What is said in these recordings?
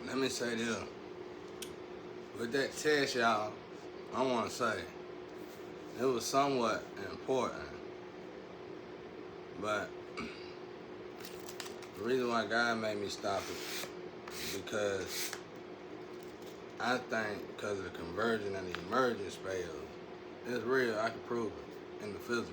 Let me say this. With that test, y'all, I want to say it was somewhat important, but the reason why God made me stop it is because I think because of the conversion and the emergence spells, it's real. I can prove it in the physical.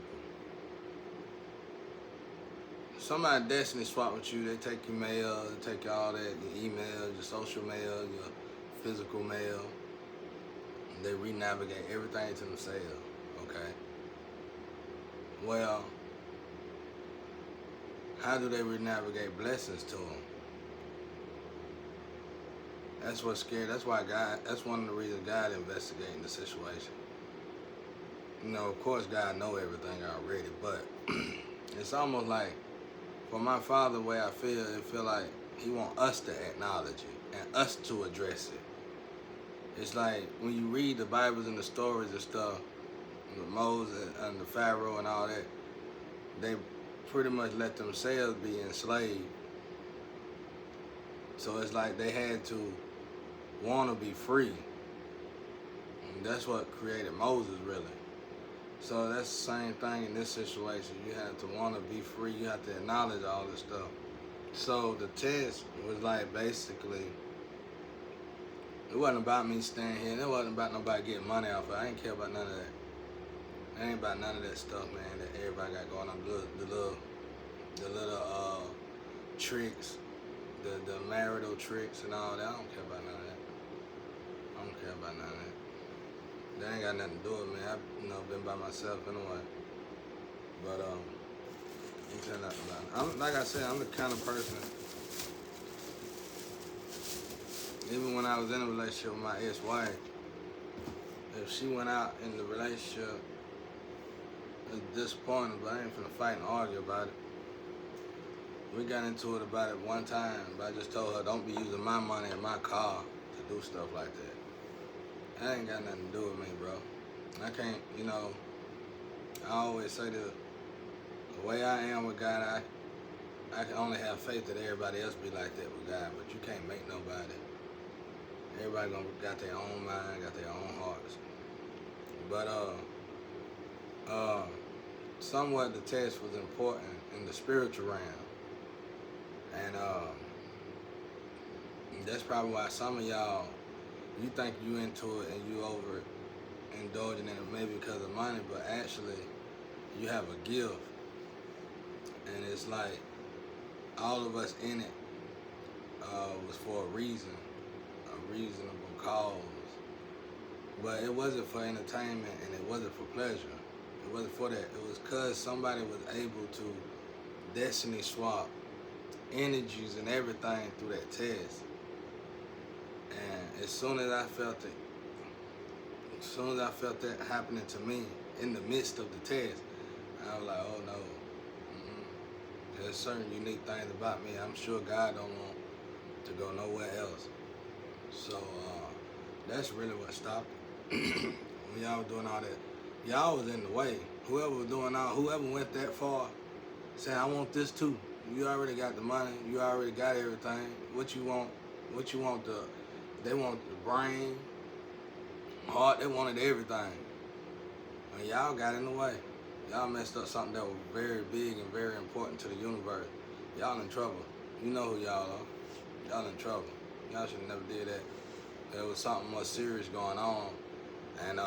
Somebody destiny swap with you. They take your mail, they take all that, your email, your social mail, your physical mail. And they re-navigate everything to themselves. Okay. Well, how do they re-navigate blessings to them? That's what's scary. That's why God. That's one of the reasons God investigating the situation. You know, of course, God know everything already, but it's almost like, for my Father, the way I feel, it feel like He want us to acknowledge it and us to address it. It's like when you read the Bibles and the stories and stuff, with Moses and the Pharaoh and all that, they pretty much let themselves be enslaved. So it's like they had to want to be free. And that's what created Moses, really. So that's the same thing in this situation. You have to want to be free. You have to acknowledge all this stuff. So the test was like basically, it wasn't about me staying here. And it wasn't about nobody getting money off of it. I ain't care about none of that. It ain't about none of that stuff, man, that everybody got going on. The little tricks, the marital tricks and all that. I don't care about none of that. I don't care about none of that. That ain't got nothing to do with me. I've been by myself anyway. But I'm telling nothing about it. Like I said, I'm the kind of person. Even when I was in a relationship with my ex-wife, if she went out in the relationship, it was disappointing, but I ain't finna fight and argue about it. We got into it about it one time, but I just told her, don't be using my money and my car to do stuff like that. That ain't got nothing to do with me, bro. I can't, I always say the way I am with God, I can only have faith that everybody else be like that with God, but you can't make nobody. Everybody got their own mind, got their own hearts. But somewhat the test was important in the spiritual realm. And that's probably why some of y'all, you think you into it and you over indulging in it maybe because of money, but actually you have a gift. And it's like all of us in it was for a reason, a reasonable cause. But it wasn't for entertainment and it wasn't for pleasure. It wasn't for that. It was because somebody was able to destiny swap energies and everything through that test. And as soon as I felt that happening to me in the midst of the test, I was like, oh no. There's certain unique things about me. I'm sure God don't want to go nowhere else. So that's really what stopped it. When y'all was doing all that, y'all was in the way. Whoever went that far, saying I want this too. You already got the money. You already got everything. What you want? They want the brain, heart. They wanted everything. And y'all got in the way. Y'all messed up something that was very big and very important to the universe. Y'all in trouble. You know who y'all are. Y'all in trouble. Y'all should have never did that. There was something more serious going on, and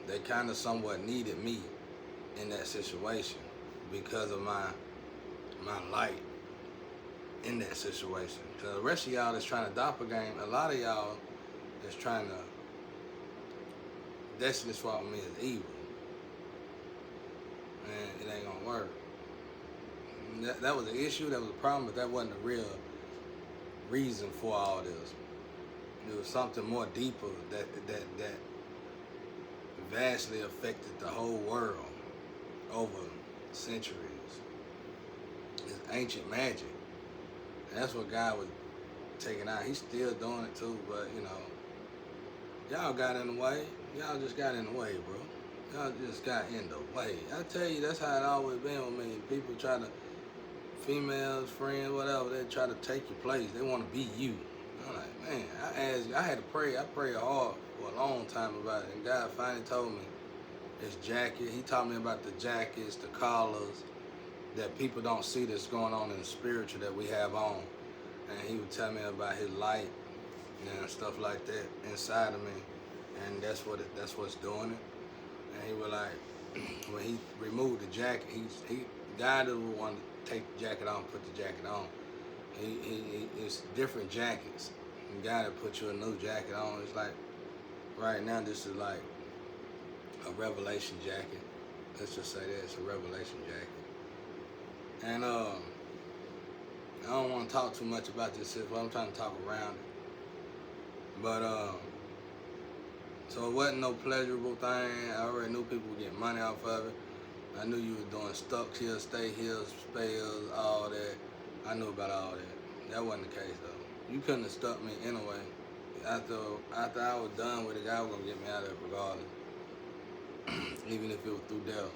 they kind of somewhat needed me in that situation because of my light in that situation. So the rest of y'all that's trying to doppelganger, a lot of y'all that's trying to destiny swap me as evil. And it ain't gonna work. That was an issue, that was a problem, but that wasn't the real reason for all this. It was something more deeper that vastly affected the whole world over centuries. It's ancient magic. And that's what God was taking out. He's still doing it too, but y'all got in the way. Y'all just got in the way, bro. Y'all just got in the way. I tell you, that's how it always been with me. People try to, females, friends, whatever, they try to take your place. They want to be you. I'm like, man, I had to pray. I prayed hard for a long time about it, and God finally told me this jacket. He taught me about the jackets, the collars that people don't see that's going on in the spiritual that we have on, and he would tell me about his light and stuff like that inside of me, and that's what's doing it. And he was like, when he removed the jacket, he God didn't want to take the jacket off, put the jacket on. It's different jackets. And God had put you a new jacket on. It's like right now this is like a revelation jacket. Let's just say that it's a revelation jacket. And I don't want to talk too much about this, but I'm trying to talk around it. But so it wasn't no pleasurable thing. I already knew people would get money off of it. I knew you were doing stuck here, stay here, spells, all that. I knew about all that. That wasn't the case though. You couldn't have stuck me anyway. After I was done with it, God was gonna get me out of it regardless. Even if it was through death.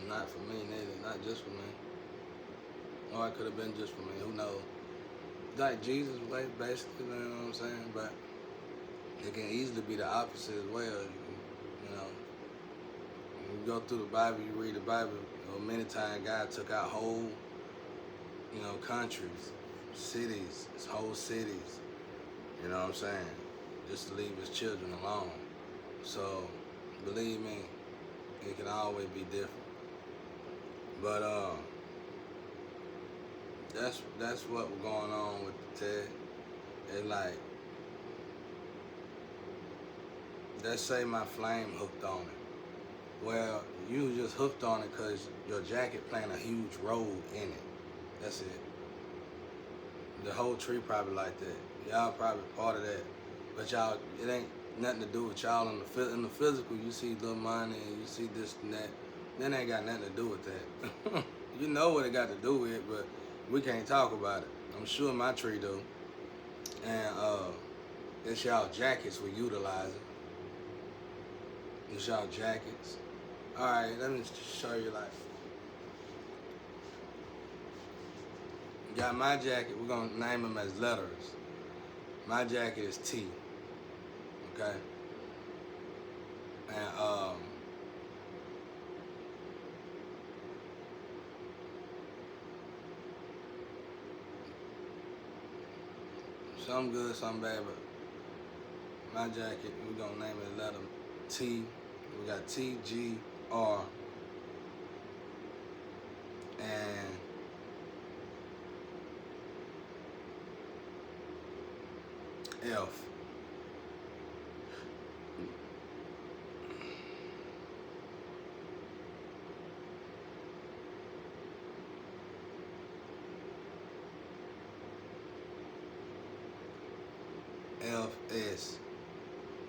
Not for me, neither. Not just for me. Or it could have been just for me. Who knows? Like Jesus' way, basically. You know what I'm saying? But it can easily be the opposite as well. You know, you go through the Bible, you read the Bible. Many times God took out whole, countries, cities, whole cities. You know what I'm saying? Just to leave His children alone. So, believe me, it can always be different. But that's what was going on with the Ted. It's like, let's say my flame hooked on it. Well, you just hooked on it because your jacket playing a huge role in it. That's it. The whole tree probably like that. Y'all probably part of that. But y'all, it ain't nothing to do with y'all in the physical. You see little money, you see this and that. That ain't got nothing to do with that. You know what it got to do with it, but we can't talk about it. I'm sure my tree do. And it's y'all jackets we utilizing. It's y'all jackets. Alright, let me show you like. Got my jacket, we're gonna name them as letters. My jacket is T. Okay? And some good, some bad, but my jacket, we're gonna name it letter T. We got T, G, R, and F. FS.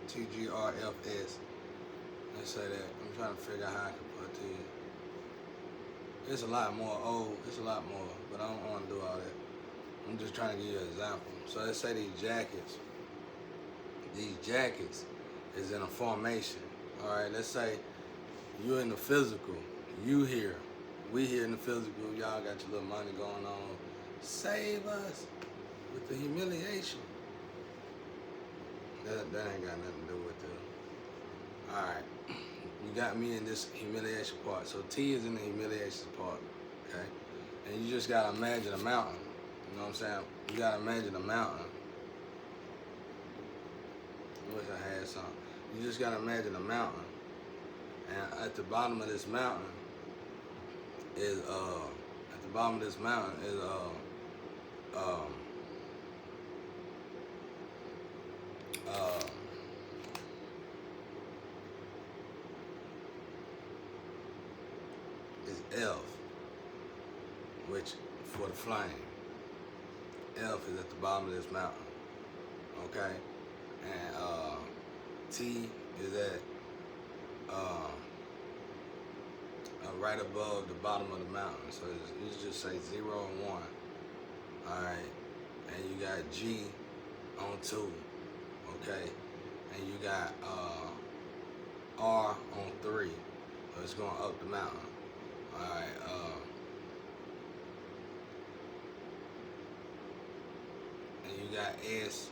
TGRFS. Let's say that. I'm trying to figure out how I can put it to you. It's a lot more old. It's a lot more, but I don't want to do all that. I'm just trying to give you an example. So let's say these jackets. These jackets is in a formation. All right. Let's say you're in the physical. You here. We here in the physical. Y'all got your little money going on. Save us with the humiliation. That ain't got nothing to do with it. Alright. You got me in this humiliation part. So T is in the humiliation part. Okay? And you just gotta imagine a mountain. You know what I'm saying? You gotta imagine a mountain. I wish I had some. You just gotta imagine a mountain. And at the bottom of this mountain is is F, which for the flame. F is at the bottom of this mountain. Okay? And T is at right above the bottom of the mountain. So you just say 0 and 1. Alright. And you got G on 2. Okay? And you got R on 3. So it's going up the mountain. Alright, and you got S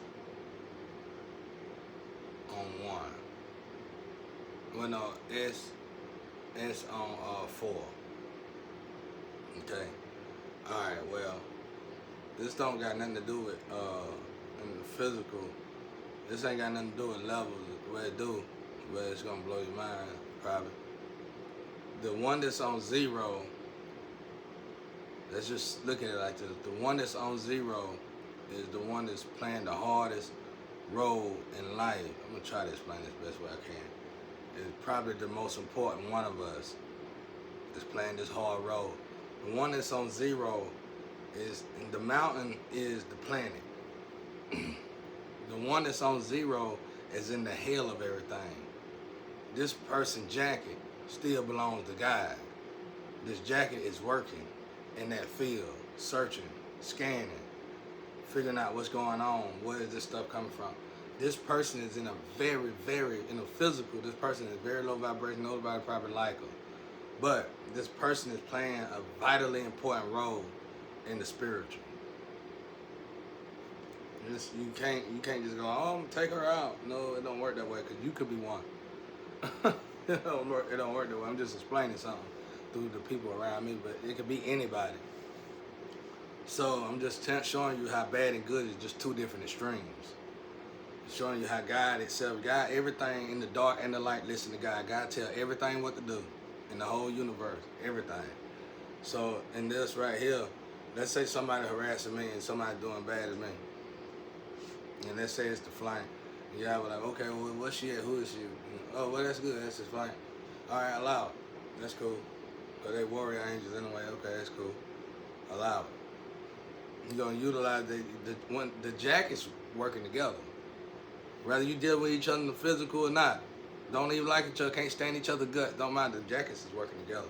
on 1. Well, no, S on 4. Okay. All right. Well, this don't got nothing to do with in the physical. This ain't got nothing to do with levels. What it do, but it's gonna blow your mind probably. The one that's on 0. Let's just look at it like this. The one that's on 0 is the one that's playing the hardest role in life. I'm gonna try to explain this best way I can. It's probably the most important one of us is playing this hard role. The one that's on 0 is, and the mountain is the planet. The one that's on 0 is in the hell of everything. This person's jacket still belongs to God. This jacket is working in that field, searching, scanning, figuring out what's going on, where is this stuff coming from. This person is in a very, in a physical, this person is very low vibration, nobody probably like her. But this person is playing a vitally important role in the spiritual. You can't just go, oh, I'm gonna take her out. No, it don't work that way, because you could be one. It don't work that way. I'm just explaining something through the people around me, but it could be anybody. So I'm just showing you how bad and good is just two different extremes. Showing you how God itself, God, everything in the dark and the light, listen to God. God tell everything what to do in the whole universe, everything. So in this right here, let's say somebody harassing me and somebody doing bad to me. And let's say it's the flank. And y'all were like, okay, well, what's she at? Who is she? Oh, well, that's good. That's his flank. All right, allow it. That's cool. But they warrior angels anyway. Okay, that's cool. Allow it. You're going to utilize the jackets working together. Whether you deal with each other in the physical or not. Don't even like each other. Can't stand each other's guts. Don't mind, the jackets is working together.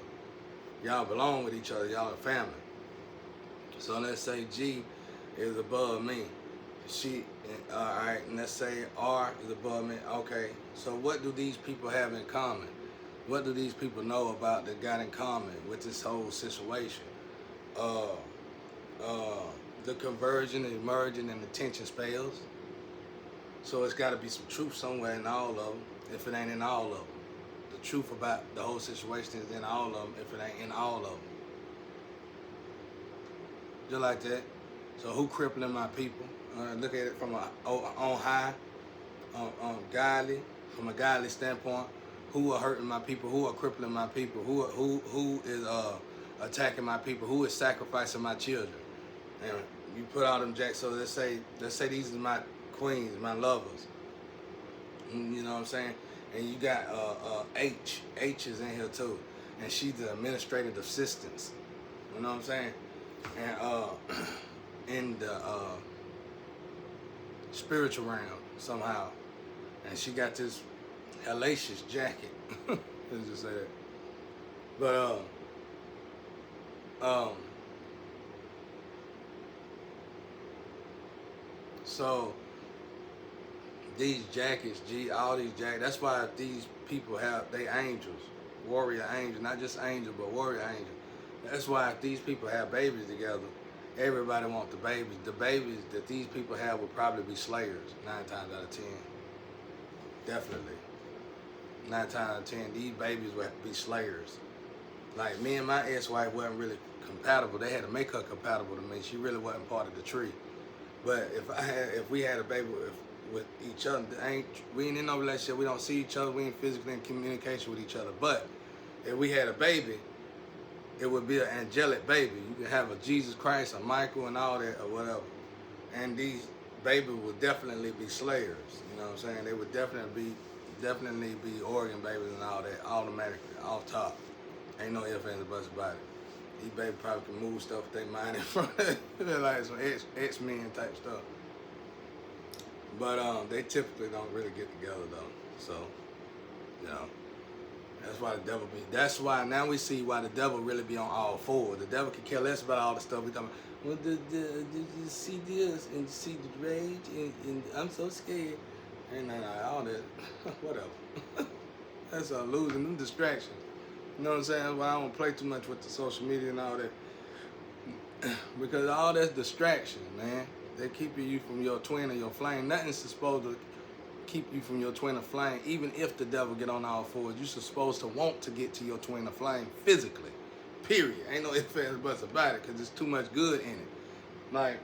Y'all belong with each other. Y'all are family. So let's say G is above me. All right, and let's say R is above me. Okay, so what do these people have in common? What do these people know about that got in common with this whole situation? The conversion, the emerging, and the tension spells. So it's got to be some truth somewhere in all of them, if it ain't in all of them. The truth about the whole situation is in all of them, if it ain't in all of them. Just like that. So who crippling my people? Look at it from on high, godly, from a godly standpoint. Who are hurting my people? Who are crippling my people? Who is attacking my people? Who is sacrificing my children? And you put all them jacks. So let's say these are my queens, my lovers. You know what I'm saying? And you got H. H is in here too, and she's the administrative assistant. You know what I'm saying? And in the spiritual realm somehow, and she got this hellacious jacket. Let's just say that. But so these jackets, all these jackets. That's why these people they angels, warrior angels, not just angels, but warrior angels. That's why if these people have babies together, everybody wants the babies. The babies that these people have will probably be slayers, 9 times out of 10. Definitely. 9 times out of 10, these babies will be slayers. Like me and my ex-wife wasn't really compatible. They had to make her compatible to me. She really wasn't part of the tree. But if we had a baby with each other, we ain't in no relationship. We don't see each other. We ain't physically in communication with each other. But if we had a baby, it would be an angelic baby. You can have a Jesus Christ, a Michael, and all that, or whatever. And these babies would definitely be slayers. You know what I'm saying? They would definitely be organ babies and all that, automatically, off top. Ain't no ifs, ands, or buts about it. These babies probably can move stuff with their mind in front of it. They're like some X-Men type stuff. But they typically don't really get together though. So, you know. That's why the devil be. That's why now we see why the devil really be on all fours. The devil can care less about all the stuff we talking about. Well, did you see this and see the rage and I'm so scared. And all that. Whatever. That's losing them distractions. You know what I'm saying? That's why I don't play too much with the social media and all that. Because all that's distraction, man. They're keeping you from your twin or your flame. Nothing's supposed to keep you from your twin or flame. Even if the devil get on all fours, you're supposed to want to get to your twin or flame physically. Period. Ain't no ifs, ands, buts about it, because there's too much good in it. Like,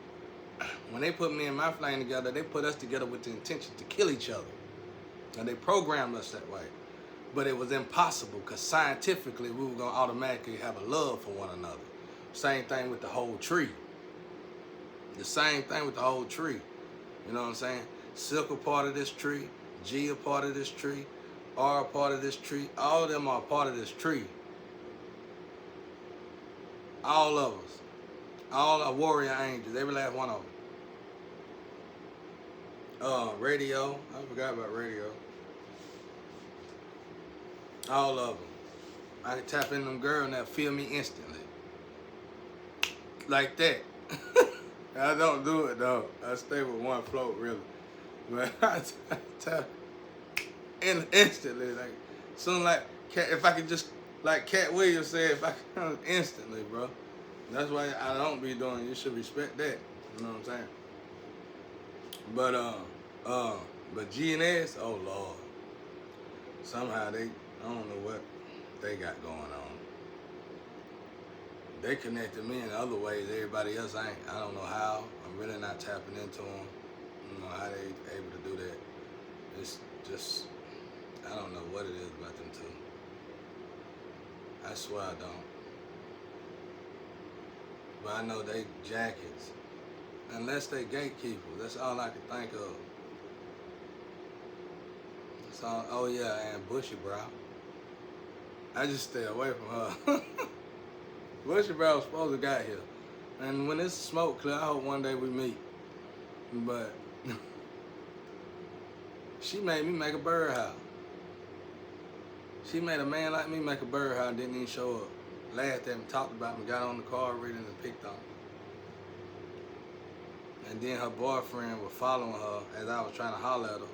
when they put me and my flame together, they put us together with the intention to kill each other. And they programmed us that way. But it was impossible, because scientifically we were going to automatically have a love for one another. Same thing with the whole tree. The same thing with the whole tree. You know what I'm saying? Silk a part of this tree. G a part of this tree. R a part of this tree. All of them are a part of this tree. All of us. All our warrior angels. Every last one of them. Radio. I forgot about radio. All of them. I can tap in them girls and they'll feel me instantly. Like that. I don't do it though. I stay with one float really. But I tap in instantly. Like soon like if I could just like Cat Williams said, if I could instantly, bro. That's why I don't be doing. You should respect that. You know what I'm saying? But G and S, oh Lord. Somehow I don't know what they got going on. They connected me in other ways. Everybody else I don't know how. I'm really not tapping into them. You know how they able to do that. It's just, I don't know what it is about them two. I swear I don't. But I know they jackets. Unless they gatekeepers. That's all I can think of. That's all. Oh yeah, and Bushy Brow. I just stay away from her. Bushy Brow was supposed to got here. And when this smoke clear, I hope one day we meet. But she made me make a birdhouse. She made a man like me make a birdhouse, didn't even show up. Laughed at me, talked about me, got on the car reading and picked on me. And then her boyfriend was following her as I was trying to holler at her.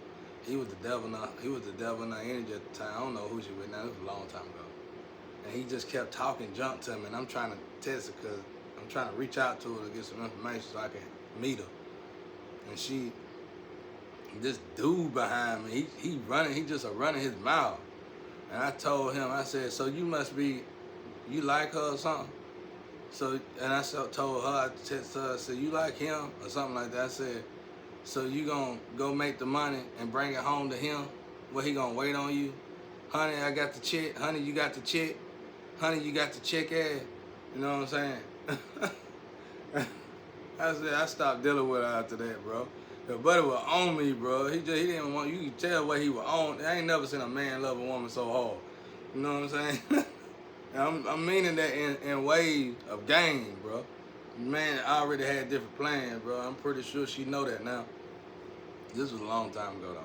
He was the devil in her energy at the time. I don't know who she was now. This was a long time ago. And he just kept talking junk to me, and I'm trying to test her because I'm trying to reach out to her to get some information so I can meet her. And this dude behind me, he just running his mouth. And I told him, I said, so you like her or something? So, and I told her, I texted her, I said, you like him or something like that. I said, so you gonna go make the money and bring it home to him? What, he gonna wait on you? Honey, I got the check. Honey, you got the check. Honey, you got the check ass. You know what I'm saying? I said, I stopped dealing with her after that, bro. Your buddy was on me, bro. He didn't want, you could tell what he was on. I ain't never seen a man love a woman so hard. You know what I'm saying? I'm meaning that in ways of game, bro. Man, I already had different plans, bro. I'm pretty sure she know that now. This was a long time ago, though.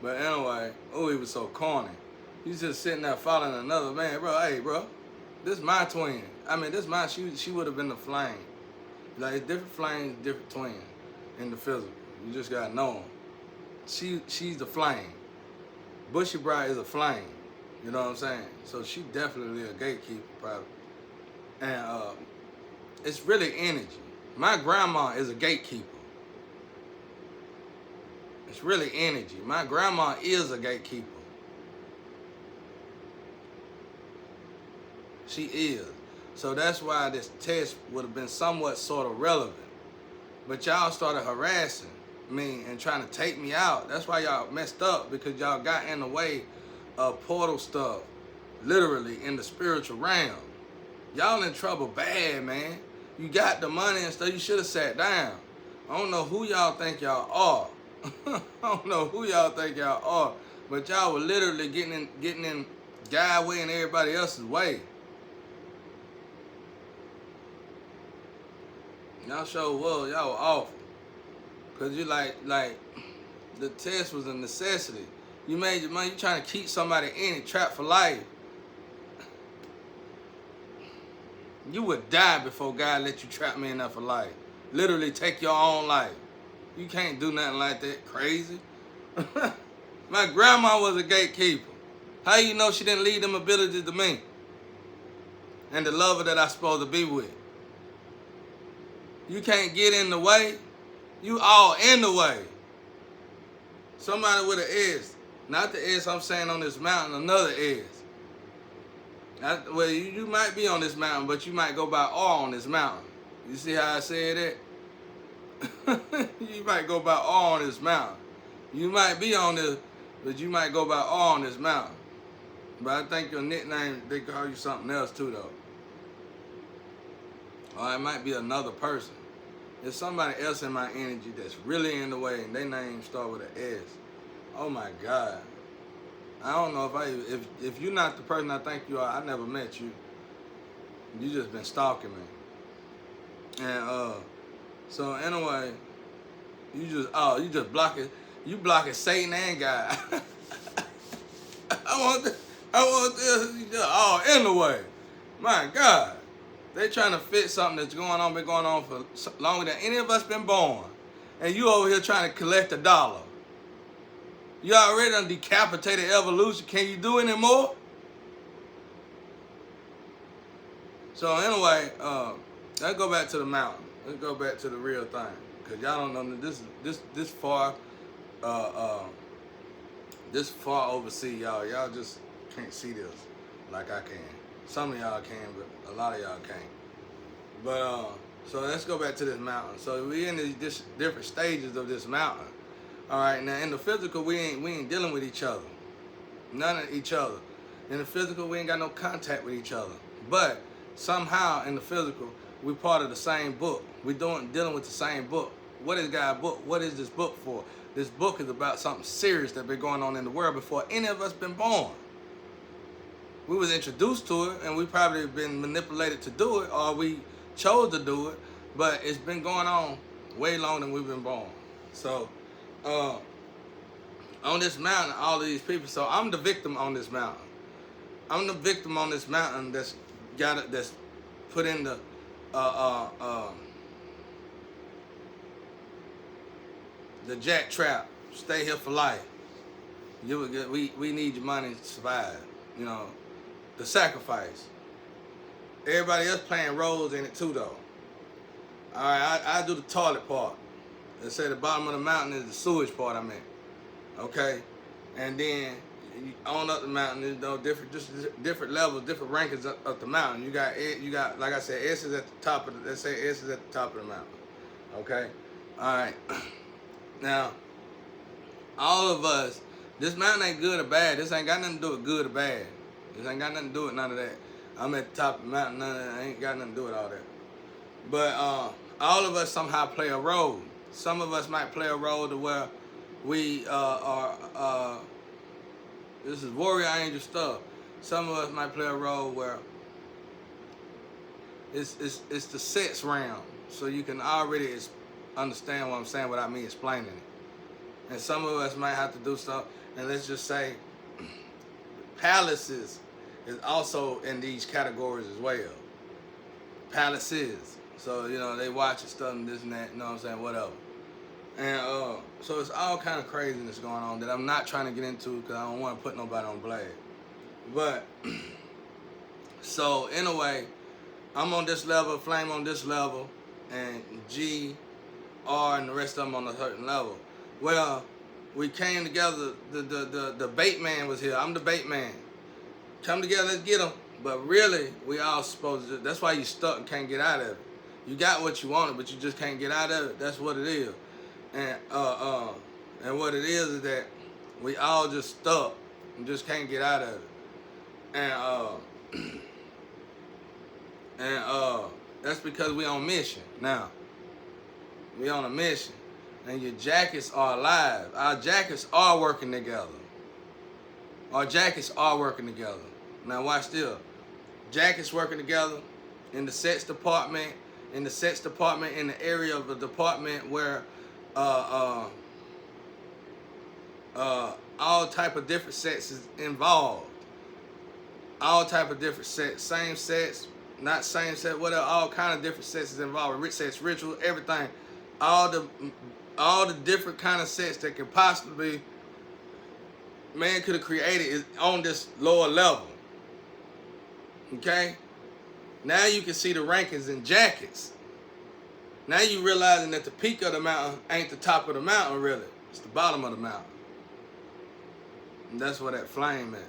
But anyway, oh, he was so corny. He's just sitting there following another man, bro. Hey, bro, this my twin. I mean, this my, she would have been the flame. Like, it's different flames, different twins in the physical. You just gotta know them. She's the flame. Bushy Brow is a flame. You know what I'm saying? So she definitely a gatekeeper, probably. And it's really energy. My grandma is a gatekeeper. It's really energy. My grandma is a gatekeeper. She is. So that's why this test would have been somewhat sort of relevant. But y'all started harassing me and trying to take me out. That's why y'all messed up, because y'all got in the way of portal stuff, literally in the spiritual realm. Y'all in trouble bad, man. You got the money and stuff. You should have sat down. I don't know who y'all think y'all are. I don't know who y'all think y'all are, but y'all were literally getting in God's way and everybody else's way. Y'all sure was. Y'all were awful. Cause you like the test was a necessity. You made your money. You trying to keep somebody in it, trapped for life. You would die before God let you trap me in there for life. Literally take your own life. You can't do nothing like that. Crazy. My grandma was a gatekeeper. How you know she didn't leave them abilities to me? And the lover that I supposed to be with. You can't get in the way. You all in the way. Somebody with an S. Not the S I'm saying on this mountain, another S. Well, you might be on this mountain, but you might go by R on this mountain. You see how I said that? You might go by R on this mountain. You might be on this, but you might go by R on this mountain. But I think your nickname, they call you something else too, though. Or it might be another person. There's somebody else in my energy that's really in the way, and their name start with an S. Oh my God. I don't know if you're not the person I think you are. I never met you. You just been stalking me. And so anyway, you just blocking. You blocking Satan and God. I want this. All in the way. My God. They trying to fit something that's been going on for longer than any of us been born. And you over here trying to collect $1. You already done decapitated evolution. Can you do any more? So anyway, let's go back to the mountain. Let's go back to the real thing. Cause y'all don't know this far overseas, y'all just can't see this like I can. Some of y'all can, but a lot of y'all can't. But so let's go back to this mountain. So we in these different stages of this mountain. All right, now in the physical, we ain't dealing with each other. None of each other. In the physical, we ain't got no contact with each other. But somehow in the physical, we part of the same book. We dealing with the same book. What is God's book? What is this book for? This book is about something serious that been going on in the world before any of us been born. We was introduced to it, and we probably been manipulated to do it, or we chose to do it, but it's been going on way longer than we've been born. So, on this mountain, all of these people, so I'm the victim on this mountain. I'm the victim on this mountain that's put in the, the jack trap, stay here for life. We need your money to survive, you know. The sacrifice. Everybody else playing roles in it too, though. All right, I do the toilet part. They say the bottom of the mountain is the sewage part. I mean, okay, and then on up the mountain, there's different levels, different rankings up the mountain. You got like I said, S is at the top of let's say S is at the top of the mountain. Okay, all right. Now, all of us, this mountain ain't good or bad. This ain't got nothing to do with good or bad. This ain't got nothing to do with none of that. I'm at the top of the mountain, none of that. I ain't got nothing to do with all that. But all of us somehow play a role. Some of us might play a role to where we are, this is warrior angel stuff. Some of us might play a role where it's the sex realm. So you can already understand what I'm saying without me explaining it. And some of us might have to do stuff, and let's just say palaces is also in these categories as well. Palaces. So, you know, they watching stuff and this and that, you know what I'm saying, whatever. And so it's all kind of craziness going on that I'm not trying to get into because I don't want to put nobody on blast. But, so anyway, I'm on this level, Flame on this level, and G, R, and the rest of them on a certain level. Well, we came together, the bait man was here. I'm the bait man. Come together, let's get them. But really, we all supposed to, that's why you stuck and can't get out of it. You got what you wanted, but you just can't get out of it. That's what it is. And what it is that we all just stuck and just can't get out of it. And that's because we on mission now. We on a mission. And your jackets are alive. Our jackets are working together. Our jackets are working together. Now watch this. Jackets working together in the sets department, in the area of the department where all type of different sets is involved. All type of different sets, same sets, not same set, whatever, all kind of different sets is involved. Rich sets, ritual, everything. All the different kind of sets that could possibly man could have created is on this lower level. Okay? Now you can see the rankings in jackets. Now you realizing that the peak of the mountain ain't the top of the mountain, really. It's the bottom of the mountain. And that's where that flame at.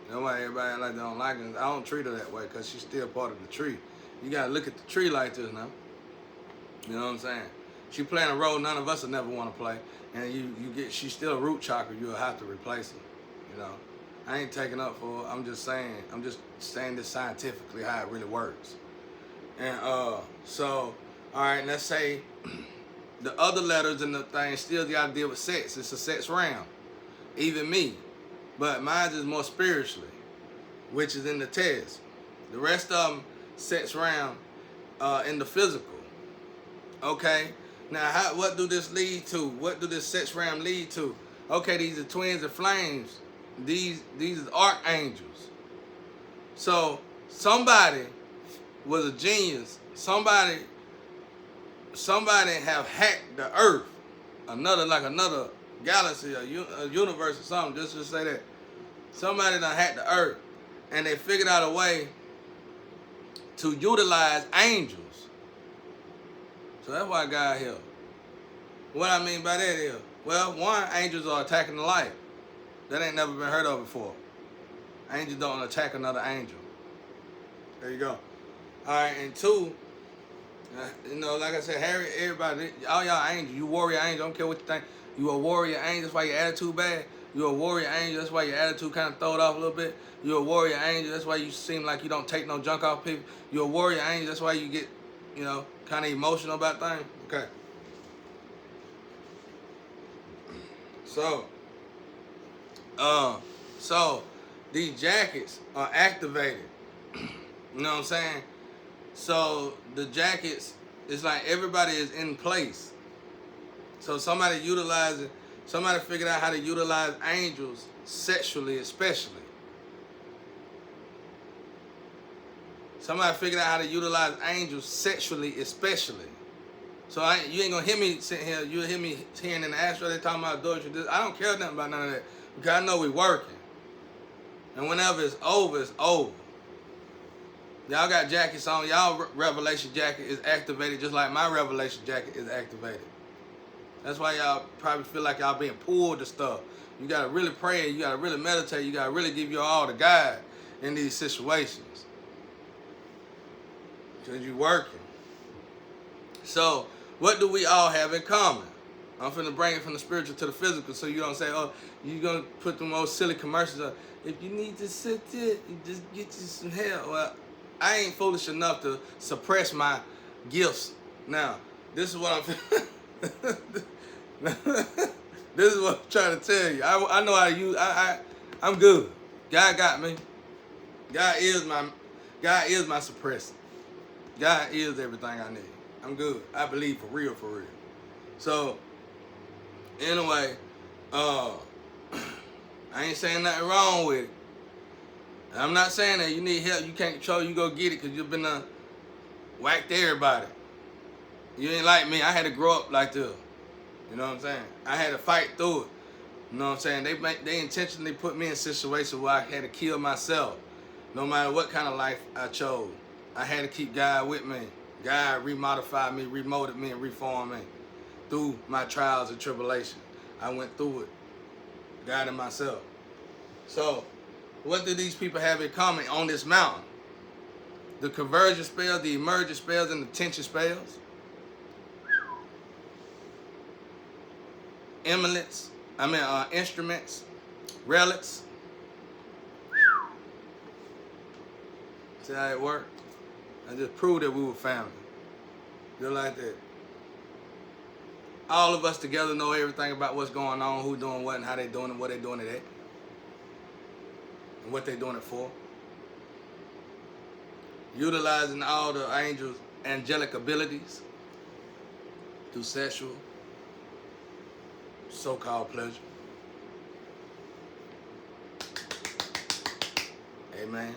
You know why everybody like don't like it? I don't treat her that way because she's still part of the tree. You gotta look at the tree like this now. You know what I'm saying? She playing a role none of us will never want to play. And she's still a root chakra, you'll have to replace her. You know? I ain't taking up for her. I'm just saying this scientifically how it really works. And so, all right, let's say the other letters in the thing still got to deal with sex. It's a sex realm. Even me. But mine is more spiritually, which is in the test. The rest of them, sex realm in the physical. Okay? Now, what do this lead to? What do this sex realm lead to? Okay, these are twins of flames. These are archangels. So, somebody was a genius. Somebody have hacked the earth. Another galaxy, a universe or something, just to say that. Somebody done hacked the earth. And they figured out a way to utilize angels. So that's why God here. What I mean by that is, well, one, angels are attacking the light. That ain't never been heard of before. Angels don't attack another angel. There you go. All right, and two, you know, like I said, Harry, everybody, all y'all angels, you warrior angel, I don't care what you think. You a warrior angel, that's why your attitude bad. You a warrior angel, that's why your attitude kind of throw it off a little bit. You a warrior angel, that's why you seem like you don't take no junk off people. You a warrior angel, that's why you get, you know, kind of emotional about things. Okay. So these jackets are activated. You know what I'm saying? So the jackets, it's like everybody is in place. So somebody figured out how to utilize angels sexually, especially. Somebody figured out how to utilize angels sexually, especially. So you ain't gonna hear me sitting here. You'll hear me hearing in the astro they talking about adultery. I don't care nothing about none of that because I know we working. And whenever it's over, it's over. Y'all got jackets on. Y'all revelation jacket is activated just like my revelation jacket is activated. That's why y'all probably feel like y'all being pulled to stuff. You gotta really pray. You gotta really meditate. You gotta really give your all to God in these situations. Because you're working. So, what do we all have in common? I'm finna bring it from the spiritual to the physical so you don't say, oh, you're gonna put them old silly commercials up. If you need to sit there, you just get you some help. Well, I ain't foolish enough to suppress my gifts. Now, this is what I'm this is what I'm trying to tell you. I know how to use I'm good. God got me. God is my suppressor. God is everything I need. I'm good. I believe for real. So, anyway, I ain't saying nothing wrong with it. I'm not saying that you need help, you can't control, you go get it because you've been whacked everybody. You ain't like me. I had to grow up like this. You know what I'm saying? I had to fight through it. You know what I'm saying? They intentionally put me in situations where I had to kill myself. No matter what kind of life I chose. I had to keep God with me. God remodified me, remolded me, and reformed me through my trials and tribulations. I went through it, God and myself. So, what do these people have in common on this mountain? The conversion spells, the emergent spells, and the tension spells. Instruments, relics. See how it worked? I just proved that we were family. Just like that. All of us together know everything about what's going on, who doing what, and how they doing it, what they doing it at. And what they doing it for. Utilizing all the angels' angelic abilities through sexual, so-called pleasure. Amen.